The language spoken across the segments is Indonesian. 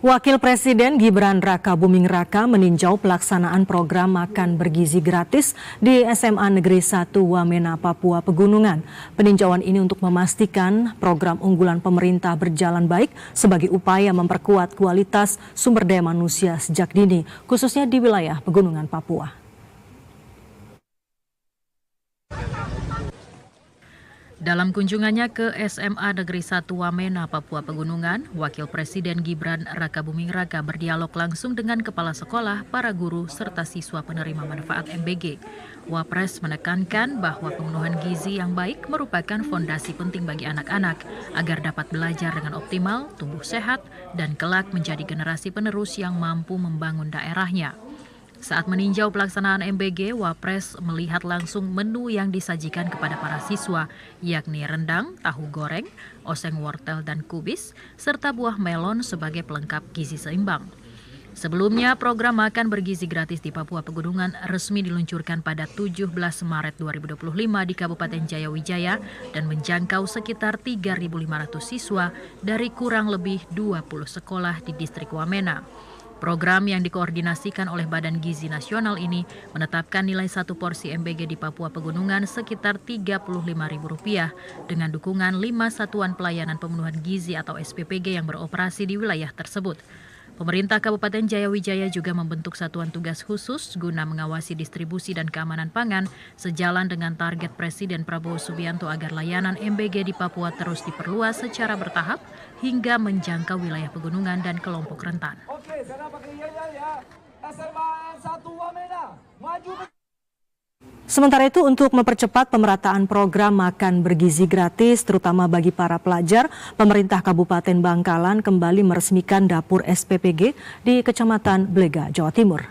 Wakil Presiden Gibran Rakabuming Raka meninjau pelaksanaan program makan bergizi gratis di SMA Negeri 1 Wamena, Papua Pegunungan. Peninjauan ini untuk memastikan program unggulan pemerintah berjalan baik sebagai upaya memperkuat kualitas sumber daya manusia sejak dini, khususnya di wilayah Pegunungan Papua. Dalam kunjungannya ke SMA Negeri 1 Wamena, Papua Pegunungan, Wakil Presiden Gibran Rakabuming Raka berdialog langsung dengan kepala sekolah, para guru, serta siswa penerima manfaat MBG. Wapres menekankan bahwa pemenuhan gizi yang baik merupakan fondasi penting bagi anak-anak agar dapat belajar dengan optimal, tumbuh sehat, dan kelak menjadi generasi penerus yang mampu membangun daerahnya. Saat meninjau pelaksanaan MBG, Wapres melihat langsung menu yang disajikan kepada para siswa, yakni rendang, tahu goreng, oseng wortel dan kubis, serta buah melon sebagai pelengkap gizi seimbang. Sebelumnya, program makan bergizi gratis di Papua Pegunungan resmi diluncurkan pada 17 Maret 2025 di Kabupaten Jayawijaya dan menjangkau sekitar 3.500 siswa dari kurang lebih 20 sekolah di distrik Wamena. Program yang dikoordinasikan oleh Badan Gizi Nasional ini menetapkan nilai satu porsi MBG di Papua Pegunungan sekitar Rp35.000 dengan dukungan 5 satuan pelayanan pemenuhan gizi atau SPPG yang beroperasi di wilayah tersebut. Pemerintah Kabupaten Jayawijaya juga membentuk satuan tugas khusus guna mengawasi distribusi dan keamanan pangan sejalan dengan target Presiden Prabowo Subianto agar layanan MBG di Papua terus diperluas secara bertahap hingga menjangkau wilayah pegunungan dan kelompok rentan. Sementara itu, untuk mempercepat pemerataan program makan bergizi gratis, terutama bagi para pelajar, pemerintah Kabupaten Bangkalan kembali meresmikan dapur SPPG di Kecamatan Blega, Jawa Timur.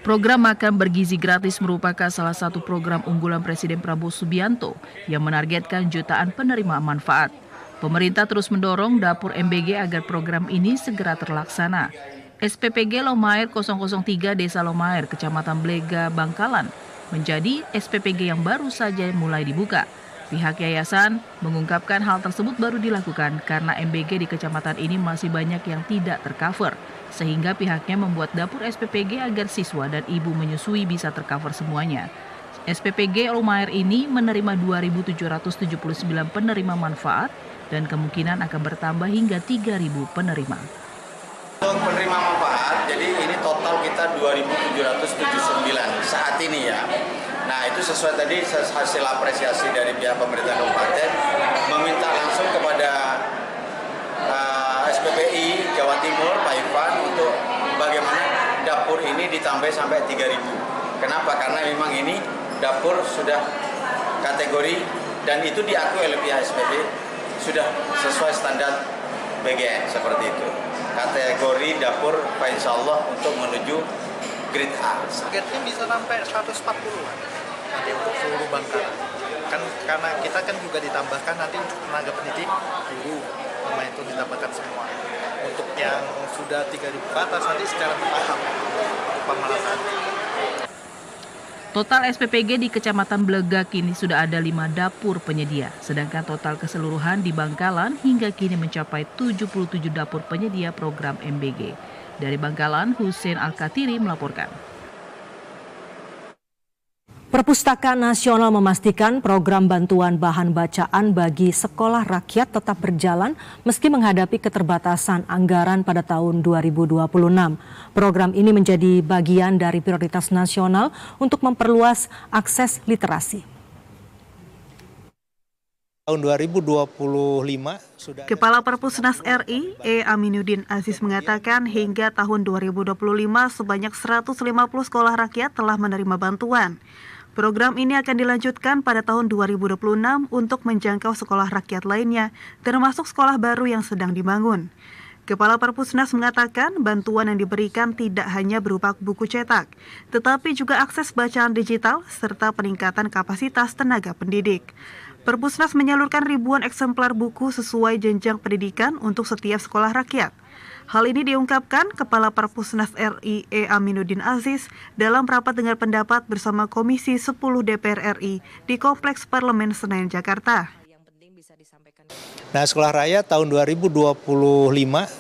Program makan bergizi gratis merupakan salah satu program unggulan Presiden Prabowo Subianto yang menargetkan jutaan penerima manfaat. Pemerintah terus mendorong dapur MBG agar program ini segera terlaksana. SPPG Lomair 003 Desa Lomair, Kecamatan Blega, Bangkalan, menjadi SPPG yang baru saja mulai dibuka. Pihak yayasan mengungkapkan hal tersebut baru dilakukan karena MBG di kecamatan ini masih banyak yang tidak tercover, sehingga pihaknya membuat dapur SPPG agar siswa dan ibu menyusui bisa tercover semuanya. SPPG Lomair ini menerima 2.779 penerima manfaat dan kemungkinan akan bertambah hingga 3.000 penerima. Untuk penerima manfaat, jadi ini total kita 2.779 saat ini ya. Nah itu sesuai tadi hasil apresiasi dari pihak pemerintah kabupaten, meminta langsung kepada SPPI Jawa Timur, Pak Irfan, untuk bagaimana dapur ini ditambah sampai 3.000. Kenapa? Karena memang ini dapur sudah kategori dan itu diakui oleh pihak SPPI sudah sesuai standar BGN seperti itu. Kategori dapur Pak Insya Allah untuk menuju grade A. Targetnya bisa sampai 140-an nanti untuk seluruh Bangkalan. Kan karena kita kan juga ditambahkan nanti untuk tenaga pendidik, guru, semua itu didapatkan semua. Untuk yang sudah 3.000 ke atas nanti secara bertahap untuk pemerataan. Total SPPG di Kecamatan Blega kini sudah ada 5 dapur penyedia, sedangkan total keseluruhan di Bangkalan hingga kini mencapai 77 dapur penyedia program MBG. Dari Bangkalan, Hussein Al-Katiri melaporkan. Perpustakaan Nasional memastikan program bantuan bahan bacaan bagi sekolah rakyat tetap berjalan meski menghadapi keterbatasan anggaran pada tahun 2026. Program ini menjadi bagian dari prioritas nasional untuk memperluas akses literasi. Tahun 2025 sudah. Kepala Perpusnas RI, E. Aminuddin Aziz mengatakan hingga tahun 2025 sebanyak 150 sekolah rakyat telah menerima bantuan. Program ini akan dilanjutkan pada tahun 2026 untuk menjangkau sekolah rakyat lainnya, termasuk sekolah baru yang sedang dibangun. Kepala Perpusnas mengatakan bantuan yang diberikan tidak hanya berupa buku cetak, tetapi juga akses bacaan digital serta peningkatan kapasitas tenaga pendidik. Perpusnas menyalurkan ribuan eksemplar buku sesuai jenjang pendidikan untuk setiap sekolah rakyat. Hal ini diungkapkan Kepala Perpusnas RI E. Aminuddin Aziz dalam rapat dengar pendapat bersama Komisi 10 DPR RI di Kompleks Parlemen Senayan, Jakarta. Nah, sekolah raya tahun 2025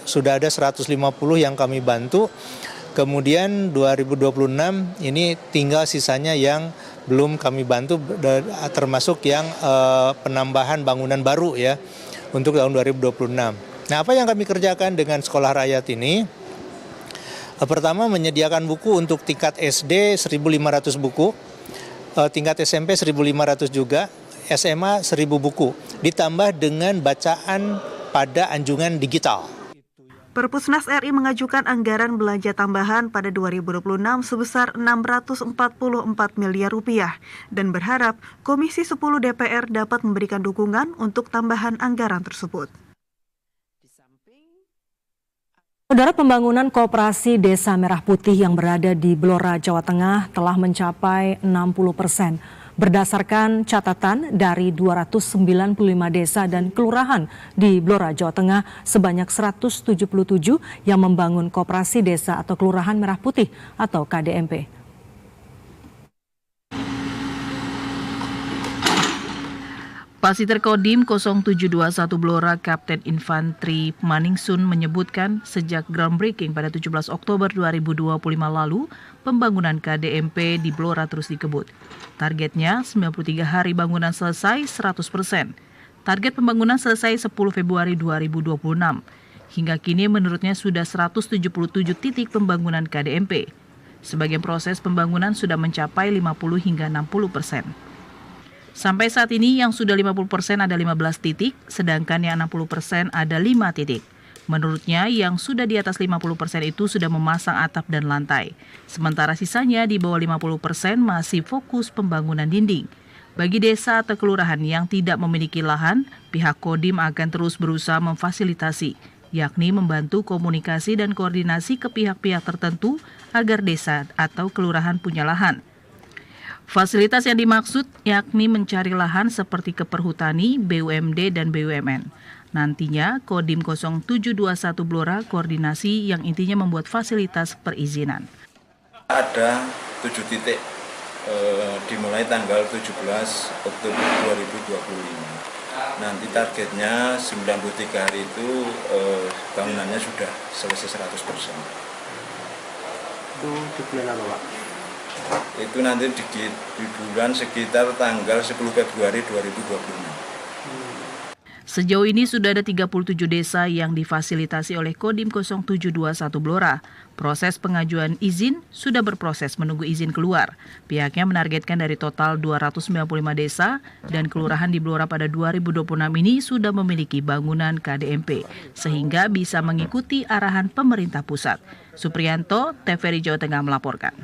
sudah ada 150 yang kami bantu. Kemudian 2026 ini tinggal sisanya yang belum kami bantu, termasuk yang penambahan bangunan baru ya untuk tahun 2026. Nah, apa yang kami kerjakan dengan sekolah rakyat ini? Pertama, menyediakan buku untuk tingkat SD 1.500 buku, tingkat SMP 1.500 juga, SMA 1.000 buku, ditambah dengan bacaan pada anjungan digital. Perpusnas RI mengajukan anggaran belanja tambahan pada 2026 sebesar 644 miliar rupiah dan berharap Komisi 10 DPR dapat memberikan dukungan untuk tambahan anggaran tersebut. Saudara, pembangunan koperasi Desa Merah Putih yang berada di Blora, Jawa Tengah telah mencapai 60%. Berdasarkan catatan dari 295 desa dan kelurahan di Blora, Jawa Tengah, sebanyak 177 yang membangun koperasi desa atau kelurahan Merah Putih atau KDMP. Pasiter Kodim 0721 Blora Kapten Infantri Maningsun menyebutkan sejak groundbreaking pada 17 Oktober 2025 lalu, pembangunan KDMP di Blora terus dikebut. Targetnya 93 hari bangunan selesai 100%. Target pembangunan selesai 10 Februari 2026. Hingga kini menurutnya sudah 177 titik pembangunan KDMP. Sebagian proses pembangunan sudah mencapai 50 hingga 60%. Sampai saat ini yang sudah 50% ada 15 titik, sedangkan yang 60% ada 5 titik. Menurutnya yang sudah di atas 50% itu sudah memasang atap dan lantai. Sementara sisanya di bawah 50% masih fokus pembangunan dinding. Bagi desa atau kelurahan yang tidak memiliki lahan, pihak Kodim akan terus berusaha memfasilitasi, yakni membantu komunikasi dan koordinasi ke pihak-pihak tertentu agar desa atau kelurahan punya lahan. Fasilitas yang dimaksud yakni mencari lahan seperti ke perhutani, BUMD, dan BUMN. Nantinya, Kodim 0721 Blora koordinasi yang intinya membuat fasilitas perizinan. Ada 7 titik dimulai tanggal 17 Oktober 2025. Nanti targetnya 93 hari itu bangunannya sudah selesai 100%. Itu di bulan apa, Pak? Itu nanti di bulan sekitar tanggal 10 Februari 2026. Sejauh ini sudah ada 37 desa yang difasilitasi oleh Kodim 0721 Blora. Proses pengajuan izin sudah berproses menunggu izin keluar. Pihaknya menargetkan dari total 295 desa dan kelurahan di Blora pada 2026 ini sudah memiliki bangunan KDMP, sehingga bisa mengikuti arahan pemerintah pusat. Supriyanto, TVRI Jawa Tengah melaporkan.